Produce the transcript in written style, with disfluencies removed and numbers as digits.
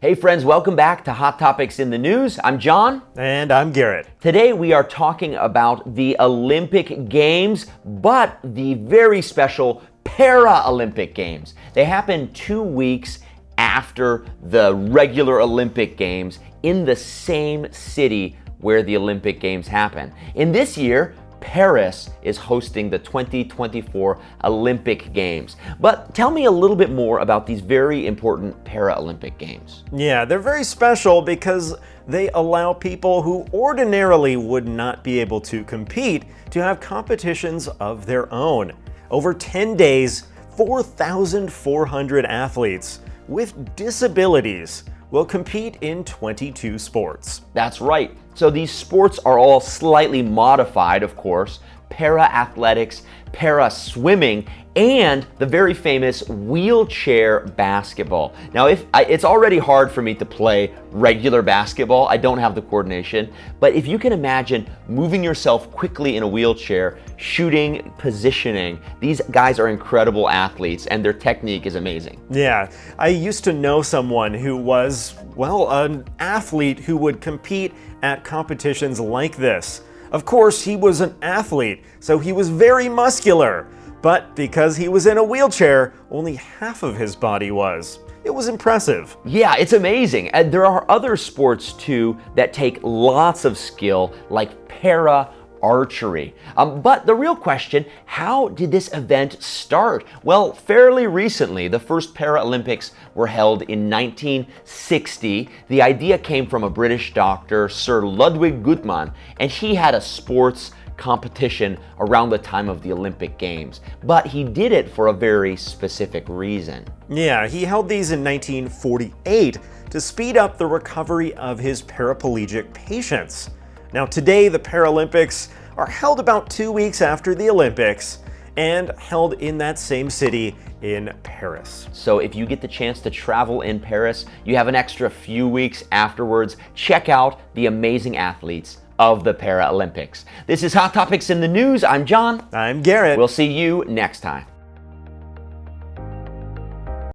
Hey friends, welcome back to Hot Topics in the News. I'm John. And I'm Garrett. Today we are talking about the Olympic Games, but the very special Paralympic Games. They happen 2 weeks after the regular Olympic Games in the same city where the Olympic Games happen. In this year, Paris is hosting the 2024 Olympic Games. But tell me a little bit more about these very important Paralympic Games. Yeah, they're very special because they allow people who ordinarily would not be able to compete to have competitions of their own. Over 10 days, 4,400 athletes with disabilities will compete in 22 sports. That's right. So these sports are all slightly modified, of course. Para-athletics, para-swimming, and the very famous wheelchair basketball. Now, it's already hard for me to play regular basketball. I don't have the coordination. But if you can imagine moving yourself quickly in a wheelchair, shooting, positioning, these guys are incredible athletes and their technique is amazing. Yeah, I used to know someone who was, well, an athlete who would compete at competitions like this. Of course, he was an athlete, so he was very muscular. But because he was in a wheelchair, only half of his body was. It was impressive. Yeah, it's amazing. And there are other sports too that take lots of skill, like para-archery. But the real question, how did this event start? Well, fairly recently, the first Paralympics were held in 1960. The idea came from a British doctor, Sir Ludwig Guttmann, and he had a sports competition around the time of the Olympic Games. But he did it for a very specific reason. Yeah, he held these in 1948 to speed up the recovery of his paraplegic patients. Now today, the Paralympics are held about 2 weeks after the Olympics and held in that same city in Paris. So if you get the chance to travel in Paris, you have an extra few weeks afterwards. Check out the amazing athletes of the Paralympics. This is Hot Topics in the News. I'm John. I'm Garrett. We'll see you next time.